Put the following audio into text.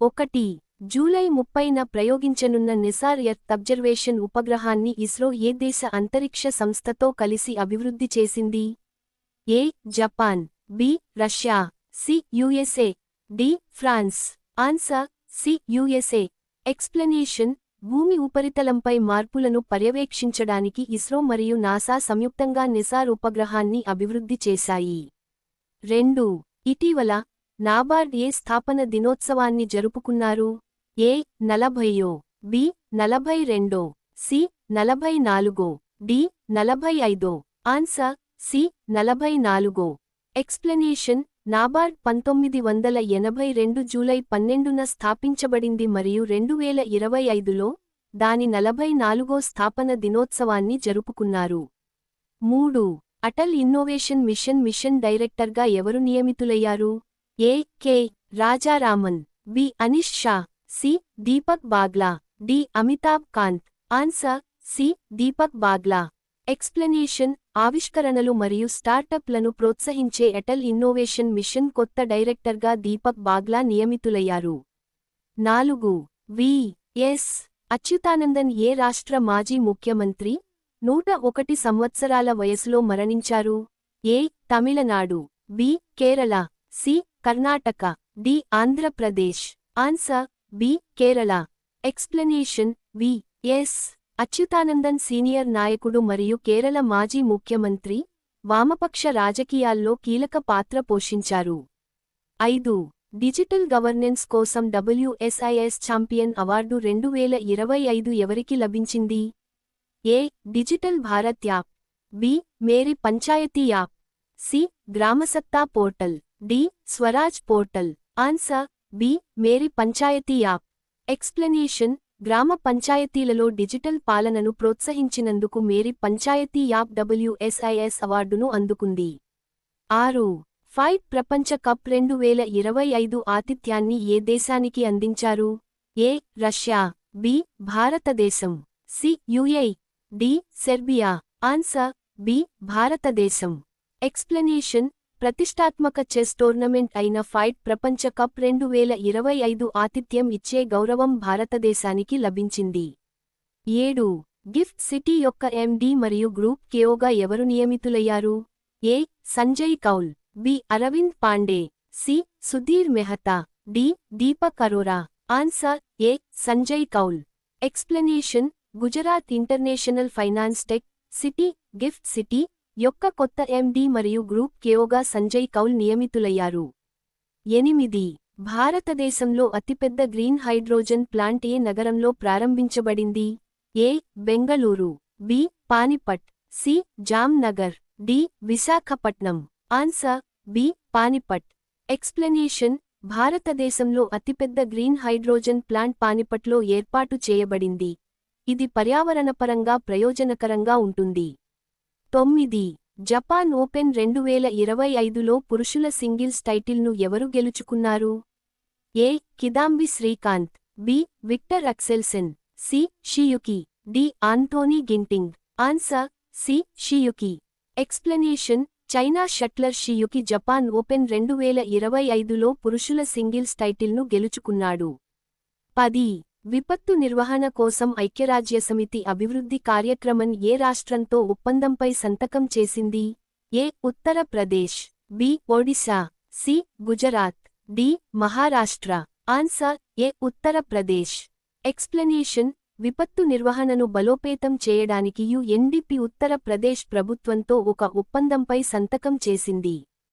1. July 30న ప్రయోగించనున్న NISAR earth observation ఉపగ్రహాన్ని ఇస్రో ఏ దేశ అంతరిక్ష సంస్థతో కలిసి అభివృద్ధి చేసింది? A. Japan, B. Russia, C. USA, D. France. Answer C. USA. Explanation: భూమి ఉపరితలంపై మార్పులను పర్యవేక్షించడానికి ఇస్రో మరియు నాసా సంయుక్తంగా నిసార్ ఉపగ్రహాన్ని అభివృద్ధి చేశాయి. 2. ఇటీవల నాబార్డ్ ఏ స్థాపన దినోత్సవాన్ని జరుపుకున్నారు? A. 40, B. 42, C. 44, D. 45. Answer C. 44. Explanation: NABARD 1982 July 12న స్థాపించబడింది మరియు 2025లో దాని 44వ స్థాపన దినోత్సవాన్ని జరుపుకున్నారు. 3. అటల్ ఇన్నోవేషన్ మిషన్ డైరెక్టర్గా ఎవరు నియమితులయ్యారు? A. K. Rajaraman, B. Anish Shah, C. Deepak Bagla, D. Amitabh Kant. Answer C. Deepak Bagla. Explanation: ఆవిష్కరణలు మరియు స్టార్టప్లను ప్రోత్సహించే అటల్ ఇన్నోవేషన్ మిషన్ కొత్త డైరెక్టర్గా దీపక్ బాగ్లా నియమితులయ్యారు. 4. వి. ఎస్. అచ్యుతానందన్ ఏ రాష్ట్ర మాజీ ముఖ్యమంత్రి 101 సంవత్సరాల వయసులో మరణించారు? A. Tamil Nadu, B. Kerala, C. Karnataka, D. Andhra Pradesh. Answer B. Kerala. Explanation: V. S. Achuthanandan senior నాయకుడు మరియు కేరళ మాజీ ముఖ్యమంత్రి, వామపక్ష రాజకీయాల్లో కీలక పాత్ర పోషించారు. 5. డిజిటల్ గవర్నెన్స్ కోసం WSIS ఛాంపియన్ అవార్డు 2025 ఎవరికి లభించింది? A. Digital Bharat app, B. Meri Panchayat app, C. Gramsatta portal, D. Swaraj portal. Answer B. Meri Panchayat app. Explanation: గ్రామ పంచాయతీలలో డిజిటల్ పాలనను ప్రోత్సహించినందుకు మేరీ పంచాయతీ యాప్ WSIS అవార్డును అందుకుంది. 6. ఫైట్ ప్రపంచ కప్ 2025 ఆతిథ్యాన్ని ఏ దేశానికి అందించారు? ఏ. Russia, B. భారతదేశం, C. UAE, D. Serbia. Answer B. భారతదేశం. ఎక్స్ప్లనేషన్: ప్రతిష్టాత్మక చెస్ టోర్నమెంట్ అయిన ఫైట్ ప్రపంచ కప్ 2025 ఆతిథ్యం ఇచ్చే గౌరవం భారతదేశానికి లభించింది. 7. గిఫ్ట్ సిటీ యొక్క ఎండి మరియు గ్రూప్ కేఓగా ఎవరు నియమితులయ్యారు? A. Sanjay Kaul, B. Arvind Pandey, C. Sudhir Mehta, D. Deepak Arora. Answer A. Sanjay Kaul. Explanation: Gujarat international finance tech city GIFT city యొక్క కొత్త ఎండి మరియు గ్రూప్ కేఓగా సంజయ్ కౌల్ నియమితులయ్యారు. 8. భారతదేశంలో అతిపెద్ద గ్రీన్ హైడ్రోజన్ ప్లాంట్ ఏ నగరంలో ప్రారంభించబడింది? A. Bengaluru, B. Panipat, C. Jamnagar, D. Visakhapatnam. Answer B. Panipat. Explanation: భారతదేశంలో అతిపెద్ద గ్రీన్ హైడ్రోజన్ ప్లాంట్ పానిపట్లో ఏర్పాటు చేయబడింది. ఇది పర్యావరణపరంగా ప్రయోజనకరంగా ఉంటుంది. 9. జపాన్ ఓపెన్ 2025లో పురుషుల సింగిల్స్ టైటిల్ను ఎవరు గెలుచుకున్నారు? A. Kidambi Srikanth, B. Viktor Axelsen, C. Shi Yuqi, D. Anthony Ginting. Answer C. Shi Yuqi. Explanation: China shuttler Shi Yuqi Japan Open 2025లో పురుషుల సింగిల్స్ టైటిల్ను గెలుచుకున్నాడు. 10. విపత్తు నిర్వహణ కోసం ఐక్యరాజ్యసమితి అభివృద్ధి కార్యక్రమం ఏ రాష్ట్రంతో ఒప్పందంపై సంతకం చేసింది? A. Uttar Pradesh, B. Odisha, C. Gujarat, D. Maharashtra. Answer A. Uttar Pradesh. Explanation: విపత్తు నిర్వహణను బలోపేతం చేయడానికి UNDP ఉత్తరప్రదేశ్ ప్రభుత్వంతో ఒక ఒప్పందంపై సంతకం చేసింది.